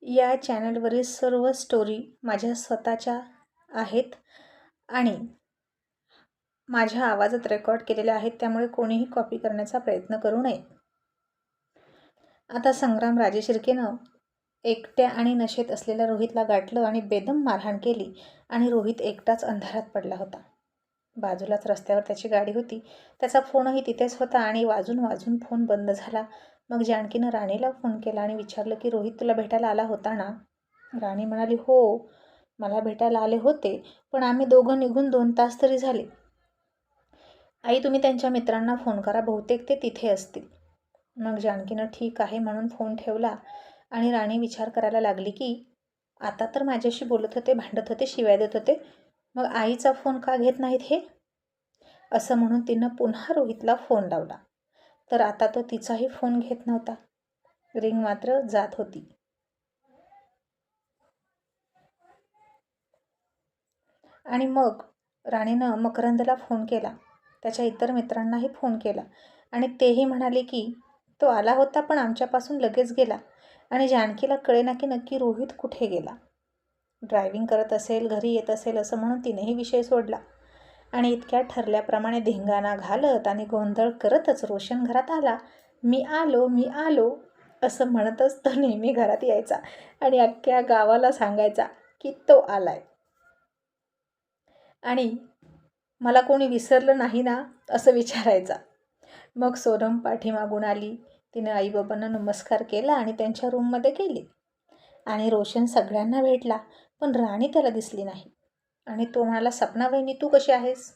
या चॅनलवरील सर्व स्टोरी माझ्या स्वतःच्या आहेत आणि माझ्या आवाजात रेकॉर्ड केलेल्या आहेत, त्यामुळे कोणीही कॉपी करण्याचा प्रयत्न करू नये. आता संग्राम राजेशिर्केनं एकट्या आणि नशेत असलेल्या रोहितला गाठलं आणि बेदम मारहाण केली आणि रोहित एकटाच अंधारात पडला होता. बाजूलाच रस्त्यावर त्याची गाडी होती. त्याचा फोनही तिथेच होता आणि वाजून वाजून फोन बंद झाला. मग जानकीनं राणीला फोन केला आणि विचारलं की रोहित तुला भेटायला आला होता ना? राणी म्हणाली, हो, मला भेटायला आले होते, पण आम्ही दोघं निघून 2 तास तरी झाले. आई, तुम्ही त्यांच्या मित्रांना फोन करा, बहुतेक ते तिथे असतील. मग जानकीनं ठीक आहे म्हणून फोन ठेवला आणि राणी विचार करायला लागली की आता तर माझ्याशी बोलत होते, भांडत होते, शिव्या देत होते, मग आईचा फोन का घेत नाहीत हे? असं म्हणून तिनं पुन्हा रोहितला फोन लावला, तर आता तो तिचाही फोन घेत नव्हता. रिंग मात्र जात होती. आणि मग राणीनं मकरंदला फोन केला, त्याच्या इतर मित्रांनाही फोन केला आणि तेही म्हणाले की तो आला होता पण आमच्यापासून लगेच गेला. आणि जानकीला कळेना की नक्की रोहित कुठे गेला. ड्रायव्हिंग करत असेल, घरी येत असेल असं म्हणून तिनेही विषय सोडला. आणि इतक्या ठरल्याप्रमाणे धिंगाणा घालत आणि गोंधळ करतच रोशन घरात आला. मी आलो, मी आलो असं म्हणतच तो नेहमी घरात यायचा आणि अख्ख्या गावाला सांगायचा की तो आलाय. आणि मला कोणी विसरलं नाही ना असं विचारायचा. मग सोनम पाठीमागून आली. तिने आईबाबांना नमस्कार केला आणि त्यांच्या रूममध्ये गेली. आणि रोशन सगळ्यांना भेटला, पण राणी त्याला दिसली नाही. आणि तो म्हणाला, सपना वहिनी तू कशी आहेस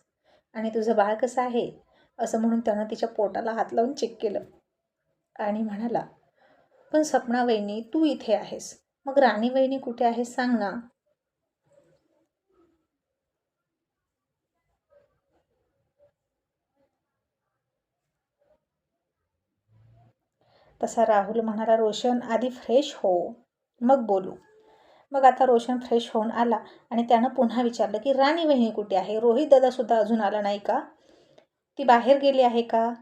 आणि तुझं बाळ कसं आहे असं म्हणून त्यानं तिच्या पोटाला हात लावून चेक केलं आणि म्हणाला, पण सपना वहिनी तू इथे आहेस, मग राणी वहिनी कुठे आहेस सांग ना. तसा राहुल म्हणाला, रोशन आधी फ्रेश हो मग बोलू. मग आता रोशन फ्रेश होऊन आला आणि त्यानं पुन्हा विचारलं की राणी वहिनी कुठे आहे? रोहित दादासुद्धा अजून आला नाही का? ती बाहेर गेली आहे का?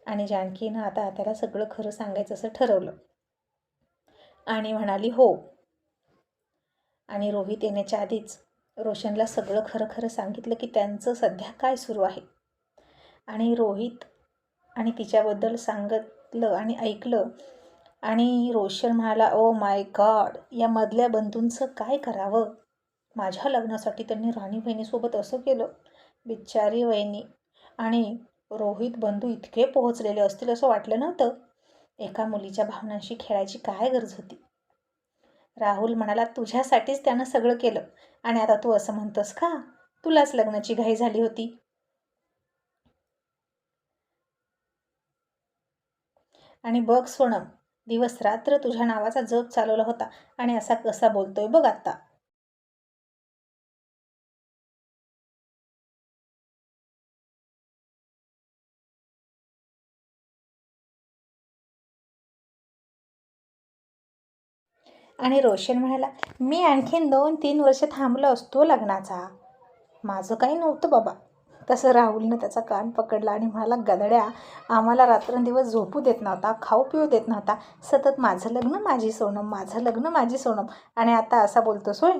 आणि जानकीनं आता त्याला सगळं खरं सांगायचं असं ठरवलं आणि म्हणाली हो. आणि रोहित येण्याच्या आधीच रोशनला सगळं खरं खरं सांगितलं की त्यांचं सध्या काय सुरू आहे. आणि रोहित आणि तिच्याबद्दल सांगितलं आणि ऐकलं. आणि रोशन म्हणाला, ओ माय गॉड, या मधल्या बंधूंचं काय करावं? माझ्या लग्नासाठी त्यांनी राणी वहिनीसोबत असं केलं. बिचारी वहिनी. आणि रोहित बंधू इतके पोहोचलेले असतील असं वाटलं नव्हतं. एका मुलीच्या भावनांशी खेळायची काय गरज होती? राहुल म्हणाला, तुझ्यासाठीच त्यानं सगळं केलं आणि आता तू असं म्हणतोस का? तुलाच लग्नाची घाई झाली होती. आणि बघ सोनम, दिवस रात्र तुझ्या नावाचा जप चालवला होता आणि असा कसा बोलतोय बघ आता. आणि रोशन म्हणाला, मी आणखीन 2-3 वर्ष थांबलो असतो लग्नाचा. माझं काही नव्हतं बाबा. तसं राहुलनं त्याचा कान पकडला आणि म्हणाला, गदड्या, आम्हाला रात्रंदिवस झोपू देत नव्हता, खाऊ पिऊ देत नव्हता, सतत माझं लग्न माझी सोनम, माझं लग्न माझी सोनम, आणि आता असा बोलतोस होय?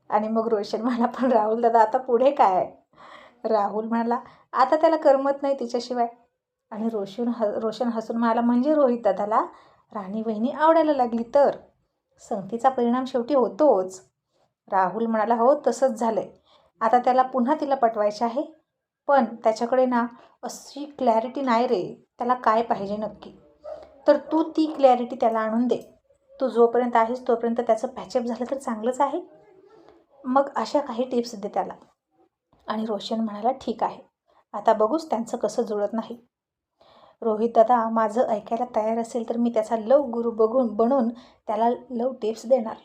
आणि मग रोशन म्हणाला, पण राहुल दादा आता पुढे काय? राहुल म्हणाला, आता त्याला करमत नाही तिच्याशिवाय. आणि रोशन हसून म्हणाला, म्हणजे रोहित दादाला राणी वहिनी आवडायला लागली तर? संगतीचा परिणाम शेवटी होतोच. राहुल म्हणाला, हो तसंच झालंय. आता त्याला पुन्हा तिला पटवायचे आहे, पण त्याच्याकडे ना अशी क्लॅरिटी नाही रे, त्याला काय पाहिजे नक्की. तर तू ती क्लॅरिटी त्याला आणून दे. तू जोपर्यंत आहेस तोपर्यंत त्याचं पॅचअप झालं तर चांगलंच आहे. मग अशा काही टिप्स दे त्याला. आणि रोशन म्हणाला, ठीक आहे, आता बघूच त्यांचं कसं जुळत नाही. रोहित दादा माझं ऐकायला तयार असेल तर मी त्याचा लव गुरु बनून त्याला लव टिप्स देणार.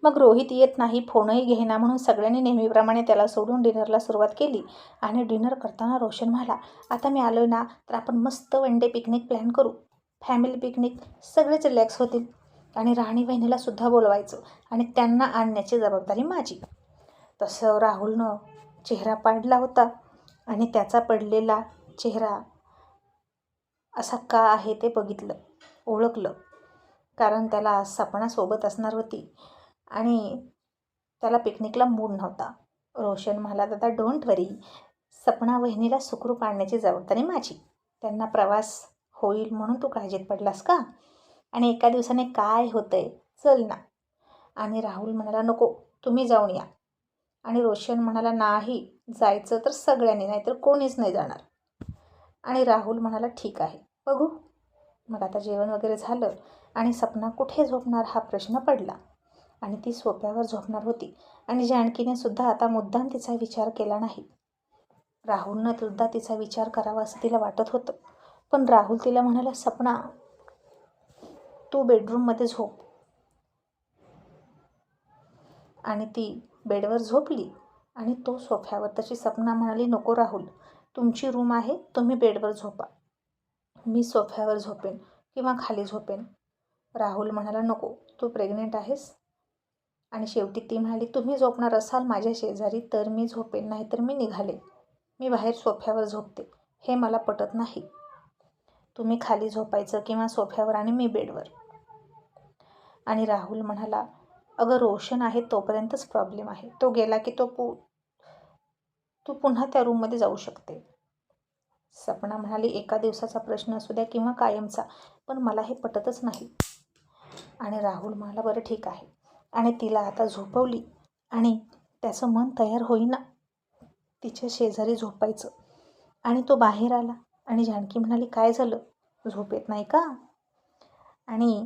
मग रोहित येत नाही, फोनही घेईना, म्हणून सगळ्यांनी नेहमीप्रमाणे त्याला सोडून डिनरला सुरुवात केली. आणि डिनर करताना रोशन म्हणाला, आता मी आलो ना तर आपण मस्त वन डे पिकनिक प्लॅन करू. फॅमिली पिकनिक, सगळेच रिलॅक्स होतील आणि राणी बहिणीला सुद्धा बोलवायचं आणि त्यांना आणण्याची जबाबदारी माझी. तसं राहुलनं चेहरा पाडला होता आणि त्याचा पडलेला चेहरा असा का आहे ते बघितलं, ओळखलं. कारण त्याला सपना सोबत असणार होती आणि त्याला पिकनिकला मूड नव्हता. रोशन म्हणाला, दादा डोंट वरी, सपना वहिनीला सुखरूप आणण्याची जबाबदारी माझी. त्यांना प्रवास होईल म्हणून तू काळजीत पडलास का? आणि एका दिवसाने काय होतंय, चल ना. आणि राहुल म्हणाला, नको, तुम्ही जाऊन या. आणि रोशन म्हणाला, नाही, जायचं तर सगळ्यांनी, नाहीतर कोणीच नाही जाणार. आणि राहुल म्हणाला, ठीक आहे, बघू. मग आता जेवण वगैरे झालं आणि सपना कुठे झोपणार हा प्रश्न पडला. आणि ती सोफ्यावर झोपणार होती. आणि जानकीने सुद्धा आता मुद्दाम तिचा विचार केला नाही. राहुलनं सुद्धा तिचा विचार करावा असं तिला वाटत होतं. पण राहुल तिला म्हणाला, सपना, तू बेडरूममध्ये झोप. आणि ती बेडवर झोपली आणि तो सोफ्यावर. तशी सपना म्हणाली, नको राहुल, तुमची रूम आहे, तुम्ही बेडवर झोपा, मी सोफ्यावर झोपेन किंवा खाली झोपेन. राहुल म्हणाला, नको, तू प्रेग्नेंट आहेस. आणि शेवटी ती म्हणाली, तुम्ही झोपणार असाल माझ्या शेजारी तर मी झोपेन, नाहीतर मी निघाले. मी बाहेर सोफ्यावर झोपते, हे मला पटत नाही. तुम्ही खाली झोपायचं किंवा सोफ्यावर आणि मी बेडवर. आणि राहुल म्हणाला, अगं रोशन आहे तोपर्यंतच प्रॉब्लेम आहे, तो गेला की तू पुन्हा त्या रूममध्ये जाऊ शकते. सपना म्हणाली, एका दिवसाचा प्रश्न असू द्या किंवा कायमचा, पण मला हे पटतच नाही. आणि राहुल म्हणाला, बरं ठीक आहे. आणि तिला आता झोपवली आणि त्याचं मन तयार होईना तिच्या शेजारी झोपायचं. आणि तो बाहेर आला आणि जानकी म्हणाली, काय झालं, झोप येत नाही का? आणि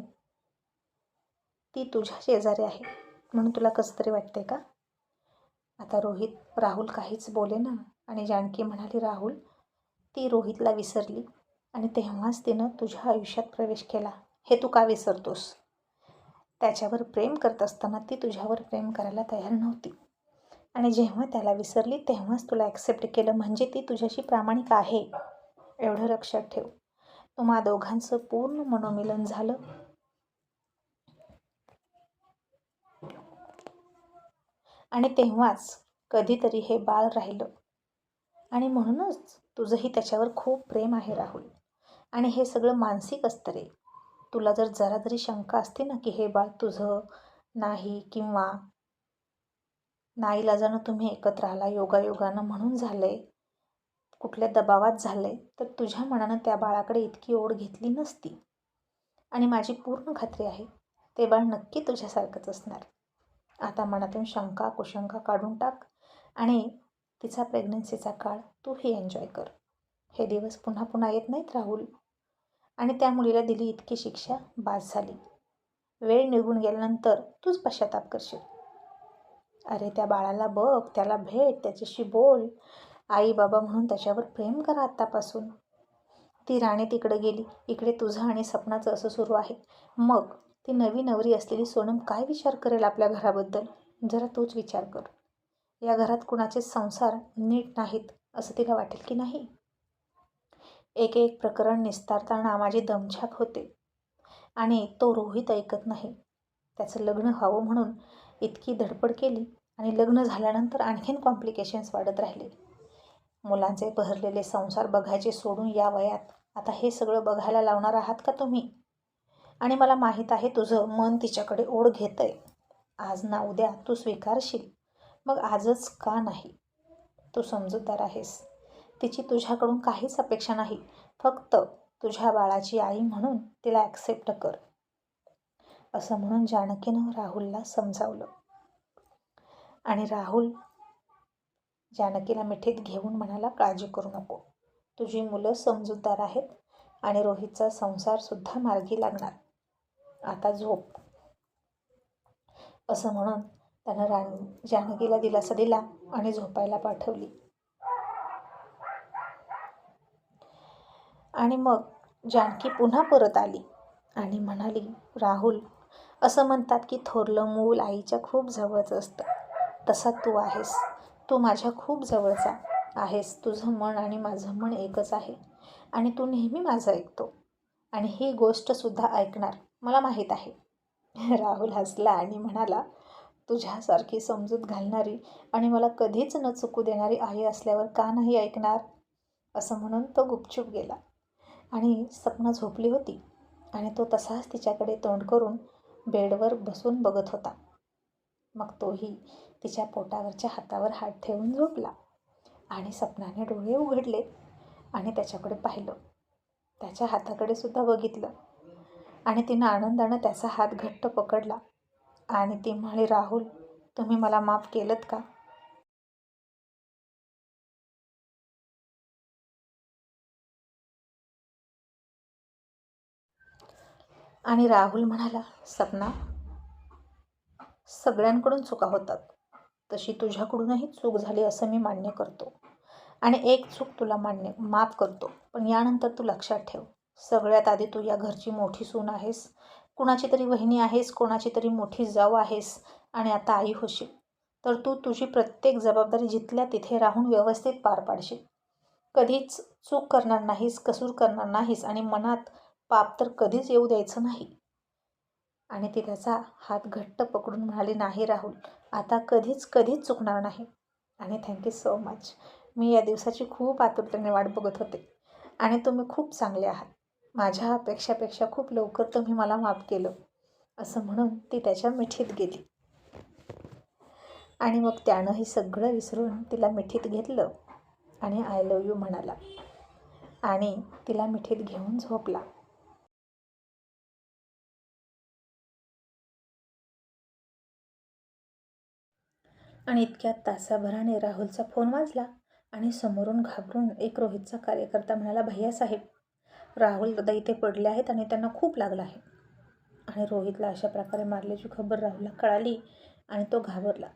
ती तुझ्या शेजारी आहे म्हणून तुला कसं तरी वाटते का? आता राहुल काहीच बोले ना. आणि जानकी म्हणाली, राहुल, ती रोहितला विसरली आणि तेव्हाच तिनं तुझ्या आयुष्यात प्रवेश केला, हे तू का विसरतोस? त्याच्यावर प्रेम करत असताना ती तुझ्यावर प्रेम करायला तयार नव्हती. आणि जेव्हा त्याला विसरली तेव्हाच तुला ॲक्सेप्ट केलं, म्हणजे ती तुझ्याशी प्रामाणिक आहे, एवढं लक्षात ठेव. तुम्हा दोघांचं पूर्ण मनोमिलन झालं. आणि तेव्हाच कधीतरी हे बाळ राहिलं. आणि म्हणूनच तुझंही त्याच्यावर खूप प्रेम आहे राहुल. आणि हे सगळं मानसिक असतं रे. तुला जर जरा जरी शंका असते ना की हे बाळ तुझं नाही किंवा नाईलाजानं तुम्ही एकत्र आला योगायोगानं म्हणून झालंय, कुठल्या दबावात झालंय, तर तुझ्या मनानं त्या बाळाकडे इतकी ओढ घेतली नसती. आणि माझी पूर्ण खात्री आहे ते बाळ नक्की तुझ्यासारखंच असणार. आता मनातून शंका कुशंका काढून टाक आणि तिचा प्रेग्नन्सीचा काळ तूही एन्जॉय कर. हे दिवस पुन्हा पुन्हा येत नाहीत राहुल. आणि त्या मुलीला दिली इतकी शिक्षा बास झाली. वेळ निघून गेल्यानंतर तूच पश्चाताप करशील. अरे त्या बाळाला बघ, त्याला भेट, त्याच्याशी बोल, आई बाबा म्हणून त्याच्यावर प्रेम करा आत्तापासून. ती राणी तिकडे गेली, इकडे तुझं आणि सपनाचं असं सुरू आहे. मग ती नवी नवरी असलेली सोनम काय विचार करेल आपल्या घराबद्दल? जरा तूच विचार कर. या घरात कुणाचे संसार नीट नाहीत असं तिला वाटेल की नाही? एक एक प्रकरण निस्तारताना माझी दमछाक होते. आणि तो रोहित ऐकत नाही. त्याचं लग्न व्हावं म्हणून इतकी धडपड केली आणि लग्न झाल्यानंतर आणखीन कॉम्प्लिकेशन्स वाढत राहिले. मुलांचे बहरलेले संसार बघायचे सोडून या वयात आता हे सगळं बघायला लावणार आहात का तुम्ही? आणि मला माहीत आहे तुझं मन तिच्याकडे ओढ घेतंय. आज ना उद्या तू स्वीकारशील. मग आजच का नाही? तू समजूतदार आहेस. तिची तुझ्याकडून काहीच अपेक्षा नाही, फक्त तुझ्या बाळाची आई म्हणून तिला ॲक्सेप्ट कर, असं म्हणून जानकीनं राहुलला समजावलं. आणि राहुल जानकीला मिठीत घेऊन म्हणाला, काळजी करू नको, तुझी मुलं समजूतदार आहेत आणि रोहितचा संसारसुद्धा मार्गी लागणार. आता झोप. असं म्हणून त्यानं जानकीला दिलासा दिला आणि झोपायला पाठवली. आणि मग जानकी पुन्हा परत आली आणि म्हणाली, राहुल, असं म्हणतात की थोरलं मूल आईच्या खूप जवळचं असतं. तसा तू आहेस. तू माझ्या खूप जवळचा आहेस. तुझं मन आणि माझं मन एकच आहे आणि तू नेहमी माझं ऐकतो आणि ही गोष्टसुद्धा ऐकणार, मला माहीत आहे. राहुल हसला आणि म्हणाला, तुझ्यासारखी समजूत घालणारी आणि मला कधीच न चुकू देणारी आई असल्यावर का नाही ऐकणार? असं म्हणून तो गुपचूप गेला. आणि सपना झोपली होती आणि तो तसाच तिच्याकडे तोंड करून बेडवर बसून बघत होता. मग तोही तिच्या पोटावरच्या हातावर हात ठेवून झोपला आणि सपनाने डोळे उघडले आणि त्याच्याकडे पाहिलं. त्याच्या हाताकडे सुद्धा बघितलं आणि तिनं आनंदानं त्याचा हात घट्ट पकडला आणि ती म्हणाली, राहुल, तुम्ही मला माफ केलंत का? आणि राहुल म्हणाला, सपना, सगळ्यांकडून चुका होतात, तशी तुझ्याकडूनही चूक झाली असं मी मान्य करतो आणि एक चूक तुला माफ करतो. पण यानंतर तू लक्षात ठेव, सगळ्यात आधी तू या घरची मोठी सून आहेस, कुणाची तरी वहिनी आहेस, कोणाची तरी मोठी जाऊ आहेस आणि आता आई होशील. तर तू तुझी प्रत्येक जबाबदारी जिथल्या तिथे राहून व्यवस्थित पार पाडशील. कधीच चूक करणार नाहीस, कसूर करणार नाहीस आणि मनात पाप तर कधीच येऊ द्यायचं नाही. आणि ती त्याचा हात घट्ट पकडून म्हणाली, नाही राहुल, आता कधीच चुकणार नाही. आणि थँक्यू सो मच. मी या दिवसाची खूप आतुरतेने वाट बघत होते आणि तुम्ही खूप चांगले आहात. माझ्या अपेक्षापेक्षा खूप लवकर तुम्ही मला माफ केलं. असं म्हणून ती त्याच्या मिठीत गेली आणि मग त्यानंही सगळं विसरून तिला मिठीत घेतलं आणि आय लव्ह यू म्हणाला आणि तिला मिठीत घेऊन झोपला. आणि इतक्यात तासाभराने राहुलचा फोन वाजला आणि समोरून घाबरून एक रोहितचा कार्यकर्ता म्हणाला, भैया साहेब, राहुल दादा इथे पडले आहेत आणि त्यांना खूप लागलं आहे. आणि रोहितला अशा प्रकारे मारल्याची खबर राहुलला कळाली आणि तो घाबरला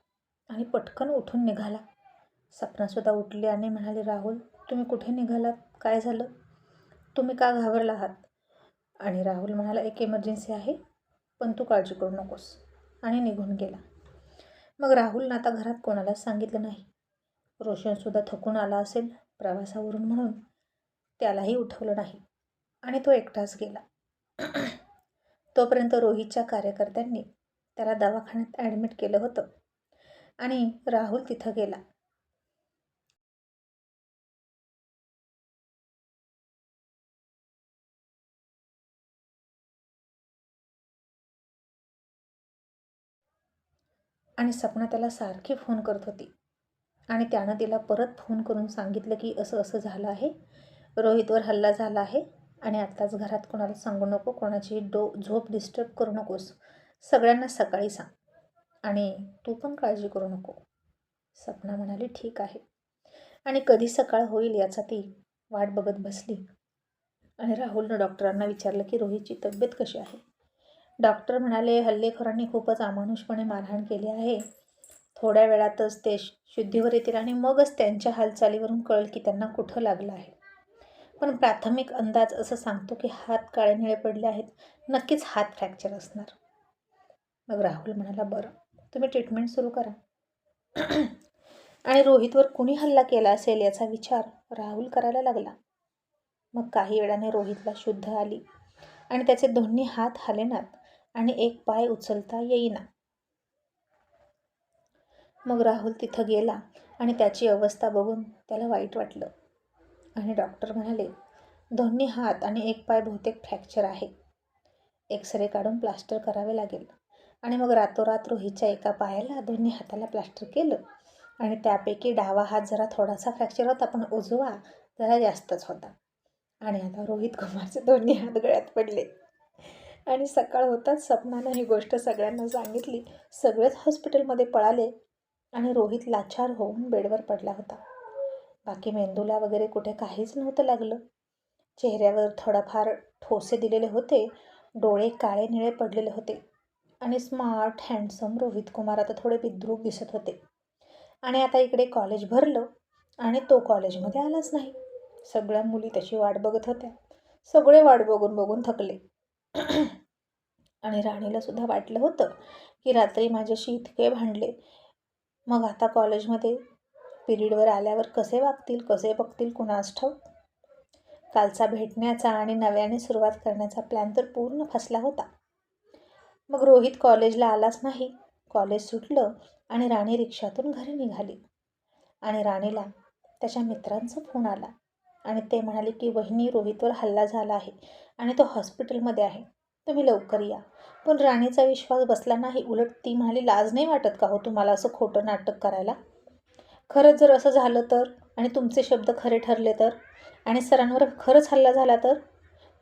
आणि पटकन उठून निघाला. सपनासुद्धा उठली आणि म्हणाली, राहुल, तुम्ही कुठे निघालात? काय झालं? तुम्ही का घाबरला आहात? आणि राहुल म्हणाला, एक इमर्जन्सी आहे, पण तू काळजी करू नकोस, आणि निघून गेला. मग राहुलनं आता घरात कोणालाच सांगितलं नाही. रोशनसुद्धा थकून आला असेल प्रवासावरून म्हणून त्यालाही उठवलं नाही आणि तो एकटाच गेला. तोपर्यंत रोहितच्या कार्यकर्त्यांनी त्याला दवाखान्यात ॲडमिट केलं होतं आणि राहुल तिथं गेला. आणि सपना त्याला सारखी फोन करत होती आणि त्यानं तिला परत फोन करून सांगितलं की असं असं झालं आहे, रोहितवर हल्ला झाला आहे आणि आत्ताच घरात कोणाला सांगू नको, कोणाची झोप डिस्टर्ब करू नकोस, सगळ्यांना सकाळी सांग आणि तू पण काळजी करू नको. सपना म्हणाली, ठीक आहे. आणि कधी सकाळ होईल याचा ती वाट बघत बसली. आणि राहुलनं डॉक्टरांना विचारलं की रोहितची तब्येत कशी आहे. डॉक्टर म्हणाले, हल्लेखोरांनी खूपच अमानुषपणे मारहाण केली आहे, थोड्या वेळातच ते शुद्धीवर येतील आणि मगच त्यांच्या हालचालीवरून कळेल की त्यांना कुठं लागलं आहे. पण प्राथमिक अंदाज असं सांगतो की हात काळे निळे पडले आहेत, नक्कीच हात फ्रॅक्चर असणार. मग राहुल म्हणाला, बरं, तुम्ही ट्रीटमेंट सुरू करा. आणि रोहितवर कुणी हल्ला केला असेल याचा विचार राहुल करायला लागला. मग काही वेळाने रोहितला शुद्ध आली आणि त्याचे दोन्ही हात हालेनात आणि एक पाय उचलता येईना. मग राहुल तिथं गेला आणि त्याची अवस्था बघून त्याला वाईट वाटलं आणि डॉक्टर म्हणाले, दोन्ही हात आणि एक पाय बहुतेक फ्रॅक्चर आहे, एक्सरे काढून प्लास्टर करावे लागेल. आणि मग रातोरात रोहितच्या एका पायाला, दोन्ही हाताला प्लास्टर केलं आणि त्यापैकी डावा हात जरा थोडासा फ्रॅक्चर होता, पण उजवा जरा जास्तच होता. आणि आता रोहित कुमारचे दोन्ही हात गळ्यात पडले. आणि सकाळ होताच सपनानं ही गोष्ट सगळ्यांना सांगितली. सगळेच हॉस्पिटलमध्ये पळाले आणि रोहित लाचार होऊन बेडवर पडला होता. बाकी मेंदूला वगैरे कुठे काहीच नव्हतं लागलं. चेहऱ्यावर थोडाफार ठोसे दिलेले होते, डोळे काळे निळे पडलेले होते आणि स्मार्ट हँडसम रोहित कुमार आता थोडे बिद्रूप दिसत होते. आणि आता इकडे कॉलेज भरलं आणि तो कॉलेजमध्ये आलाच नाही. सगळ्या मुली त्याची वाट बघत होत्या. सगळे वाट बघून बघून थकले. आणि राणीला सुद्धा वाटलं होतं की रात्री माझ्याशी इतके भांडले, मग आता कॉलेजमध्ये पिरियडवर आल्यावर कसे वागतील, कसे बघतील कुणास ठाऊक. कालचा भेटण्याचा आणि नव्याने सुरुवात करण्याचा प्लॅन तर पूर्ण फसला होता. मग रोहित कॉलेजला आलाच नाही. कॉलेज सुटलं आणि राणी रिक्षातून घरी निघाली आणि राणीला त्याच्या मित्रांचा फोन आला आणि ते म्हणाले की वहिनी रोहितवर हल्ला झाला आहे आणि तो हॉस्पिटलमध्ये आहे, तुम्ही लवकर या. पण राणीचा विश्वास बसला नाही. उलट ती म्हणाली, लाज नाही वाटत का हो तुम्हाला असं खोटं नाटक करायला? खरंच जर असं झालं तर, आणि तुमचे शब्द खरे ठरले तर, आणि सरांवर खरंच हल्ला झाला तर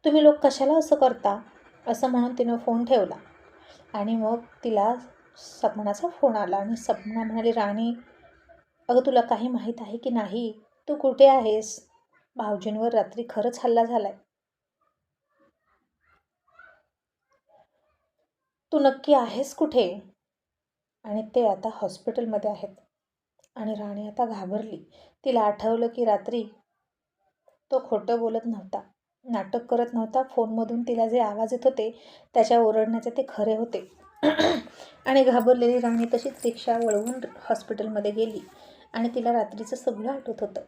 तुम्ही लोक कशाला असं करता? असं म्हणून तिनं फोन ठेवला. आणि मग तिला सपनाचा फोन आला आणि सपना म्हणाली, राणी अगं तुला काही माहीत आहे की नाही? तू कुठे आहेस? भाऊजींवर रात्री खरंच हल्ला झालाय. तू नक्की आहेस कुठे? आणि ते आता हॉस्पिटलमध्ये आहेत. आणि राणी आता घाबरली. तिला आठवलं की रात्री तो खोटं बोलत नव्हता, नाटक करत नव्हता. फोनमधून तिला जे आवाज येत होते त्याच्या ओरडण्याचे ते खरे होते. आणि घाबरलेली राणी तशीच रिक्षा वळवून हॉस्पिटलमध्ये गेली. आणि तिला रात्रीचं सगळं आठवत होतं.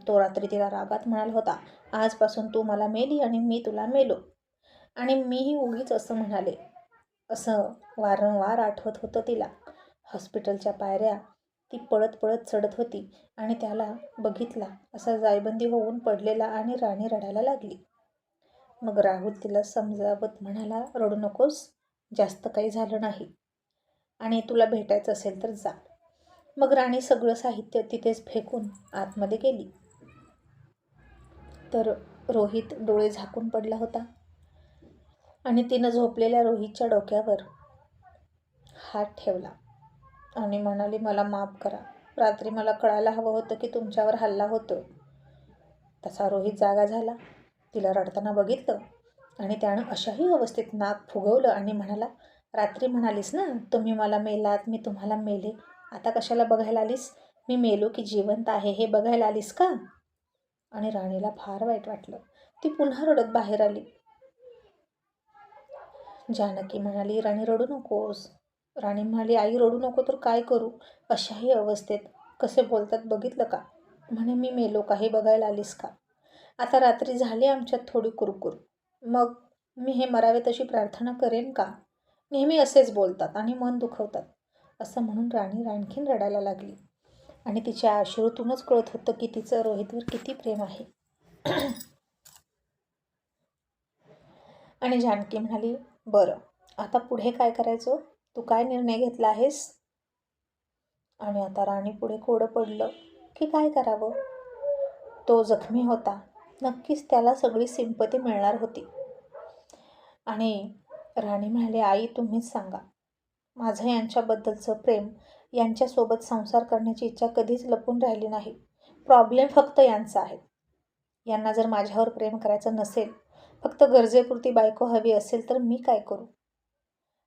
तो रात्री तिला रागात म्हणाला होता, आजपासून तू मला मेली आणि मी तुला मेलो. आणि मीही उगीच असं म्हणाले, असं वारंवार आठवत होतं तिला. हॉस्पिटलच्या पायऱ्या ती पळत पळत चढत होती आणि त्याला बघितला असा जायबंदी होऊन पडलेला आणि राणी रडायला लागली. मग राहुल तिला समजावत म्हणाला, रडू नकोस, जास्त काही झालं नाही आणि तुला भेटायचं असेल तर जा. मग राणी सगळं साहित्य तिथेच फेकून आतमध्ये गेली. तर रोहित डोळे झाकून पडला होता आणि तिनं झोपलेल्या रोहितच्या डोक्यावर हात ठेवला आणि म्हणाली, मला माफ करा. रात्री मला कळायला हवं होतं की तुमच्यावर हल्ला होतोय. तसा रोहित जागा झाला. तिला रडताना बघितलं आणि त्यानं अशाही अवस्थेत नाक फुगवलं आणि म्हणाला, रात्री म्हणालीस ना तुम्ही मला मेलात, मी तुम्हाला मेले. आता कशाला बघायला आलीस? मी मेलो की जिवंत आहे हे बघायला आलीस का? आणि राणीला फार वाईट वाटलं. ती पुन्हा रडत बाहेर आली. जानकी म्हणाली, राणी रडू नकोस. राणी म्हणाली, आई रडू नको तर काय करू? अशाही अवस्थेत कसे बोलतात बघितलं का? म्हणे मी मेलो का हे बघायला आलीस का? आता रात्री झाली आमच्यात थोडी कुरकुर, मग मी हे मरावे तशी प्रार्थना करेन का? नेहमी असेच बोलतात आणि मन दुखवतात. असं म्हणून राणी आणखीन रडायला लागली. आणि तिच्या अश्रूतूनच कळत होतं की तिचं रोहितवर किती प्रेम आहे. आणि जानकी म्हणाली, बरं आता पुढे काय करायचं? तू काय निर्णय घेतला आहेस? आणि आता राणी पुढे कोडं पडलं की काय करावं. तो जखमी होता, नक्कीच त्याला सगळी सिंपती मिळणार होती. आणि राणी म्हणाली, आई तुम्हीच सांगा. माझं यांच्याबद्दलचं प्रेम, यांच्यासोबत संसार करण्याची इच्छा कधीच लपून राहिली नाही. प्रॉब्लेम फक्त यांचा आहे. यांना जर माझ्यावर प्रेम करायचं नसेल, फक्त गरजेपुरती बायको हवी असेल तर मी काय करू?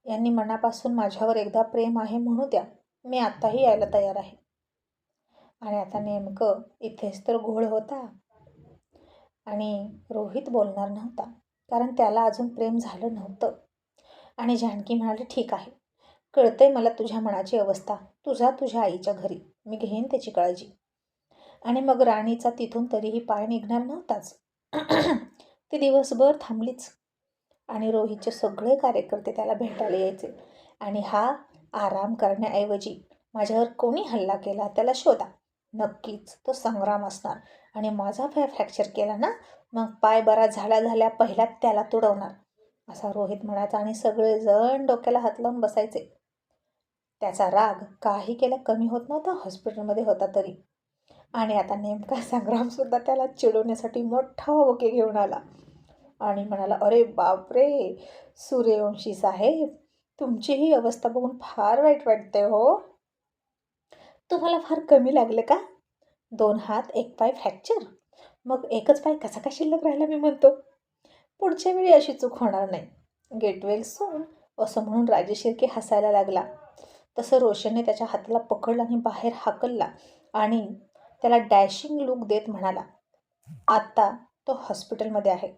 यांनी मनापासून माझ्यावर एकदा प्रेम आहे म्हणू द्या, मी आत्ताही यायला तयार आहे. आणि आता नेमकं इथेच तर घोळ होता. आणि रोहित बोलणार नव्हता, कारण त्याला अजून प्रेम झालं नव्हतं. आणि जानकी म्हणाली, ठीक आहे, कळतंय मला तुझ्या मनाची अवस्था. तुझ्या आईच्या घरी, मी घेईन त्याची काळजी. आणि मग राणीचा तिथून तरीही पाय निघणार नव्हताच. ती दिवसभर थांबलीच. आणि रोहितचे सगळे कार्यकर्ते त्याला भेटायला यायचे. आणि हा आराम करण्याऐवजी माझ्यावर कोणी हल्ला केला त्याला शोधा, नक्कीच तो संग्राम असणार. आणि माझा पाय फ्रॅक्चर केला ना, मग पाय बरा झाल्या पहिल्यात त्याला तुडवणार, असा रोहित म्हणायचा. आणि सगळेजण डोक्याला हात लावून बसायचे. त्याचा राग काही केला कमी होत नव्हता, हॉस्पिटलमध्ये होता तरी. आणि आता नेमका संग्रामसुद्धा त्याला चिडवण्यासाठी मोठा ओके घेऊन आला आणि म्हणाला, अरे बापरे सूर्यवंशी साहेब, तुमची ही अवस्था बघून फार वाईट वाटते हो. तुम्हाला फार कमी लागलं का? 2 हात 1 पाय फ्रॅक्चर, मग एकच पाय कसा का शिल्लक राहिला मी म्हणतो. पुढच्या वेळी अशी चूक होणार नाही. गेट वेल सून, असं म्हणून राजेशिर्के हसायला लागला. तसं रोशनने त्याच्या हाताला पकडलं आणि बाहेर हाकलला आणि त्याला डॅशिंग लुक देत म्हणाला, आत्ता तो हॉस्पिटलमध्ये आहे,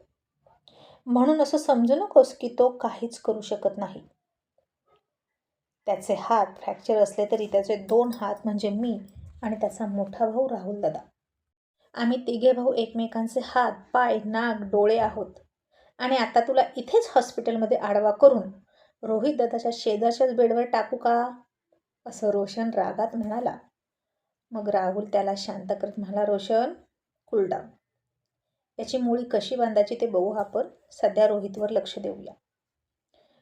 म्हणून असं समजू नकोस की तो काहीच करू शकत नाही. त्याचे हात फ्रॅक्चर असले तरी त्याचे 2 हात म्हणजे मी आणि त्याचा मोठा भाऊ राहुल दादा. आम्ही तिघे भाऊ एकमेकांचे हात, पाय, नाक, डोळे आहोत. आणि आता तुला इथेच हॉस्पिटलमध्ये आडवा करून रोहित दादाच्या शेजारच्याच बेडवर टाकू का? असं रोशन रागात म्हणाला. मग राहुल त्याला शांत करत म्हणाला, रोशन कूल डाऊन. याची मुळी कशी बांधायची ते बघू आपण. सध्या रोहितवर लक्ष देऊया.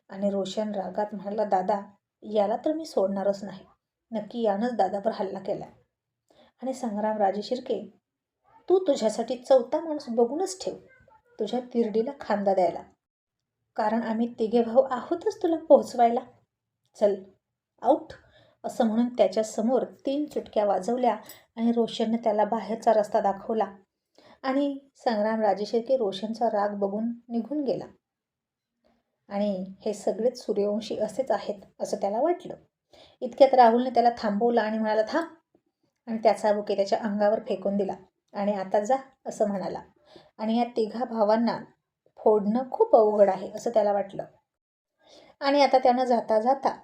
आणि रोशन रागात म्हणाला, दादा याला तर मी सोडणारच नाही. नक्की यानंच दादावर हल्ला केला. आणि संग्राम राजे शिर्के, तू तुझ्यासाठी चौथा माणूस बघूनच ठेव, तुझ्या तिरडीला खांदा द्यायला. कारण आम्ही तिघे भाऊ आहोतच तुला पोहोचवायला. चल आऊट. असं म्हणून त्याच्यासमोर 3 चुटक्या वाजवल्या आणि रोशनने त्याला बाहेरचा रस्ता दाखवला. आणि संग्राम राजे शिर्के रोशनचा राग बघून निघून गेला. आणि हे सगळेच सूर्यवंशी असेच आहेत असं त्याला वाटलं. इतक्यात राहुलने त्याला थांबवलं आणि म्हणाला, थांब. आणि त्याचा बुके त्याच्या अंगावर फेकून दिला. आणि आता जा असं म्हणाला. आणि या तिघा भावांना फोडणं खूप अवघड आहे असं त्याला वाटलं. आणि आता त्यानं जाता जाता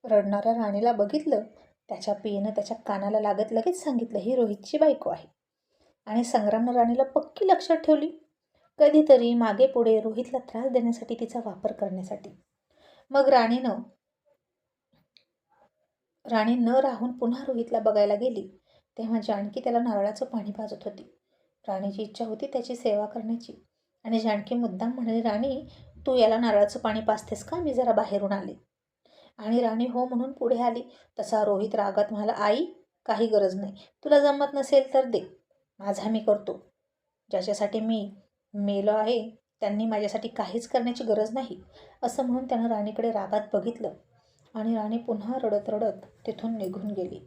रडणाऱ्या राणीला बघितलं. त्याच्या पियेनं त्याच्या कानाला लागत लगेच सांगितलं, ही रोहितची बायको आहे. आणि संग्रामनं राणीला पक्की लक्षात ठेवली. कधीतरी मागे पुढे रोहितला त्रास देण्यासाठी, तिचा वापर करण्यासाठी. मग राणी न राहून पुन्हा रोहितला बघायला गेली. तेव्हा जानकी त्याला नारळाचं पाणी पाजत होती. राणीची इच्छा होती त्याची सेवा करण्याची. आणि जानकी मुद्दाम म्हणाली, राणी तू याला नारळाचं पाणी पाजतेस का? मी जरा बाहेरून आले. आणि राणी हो म्हणून पुढे आली. तसा रोहित रागात म्हणाला, आई काही गरज नाही, तुला जमत नसेल तर दे, माझा मी करतो. ज्याच्यासाठी मी मेलो आहे त्यांनी माझ्यासाठी काहीच करण्याची गरज नाही. असं म्हणून त्यानं राणीकडे रागात बघितलं. आणि राणी पुन्हा रडत रडत तिथून निघून गेली.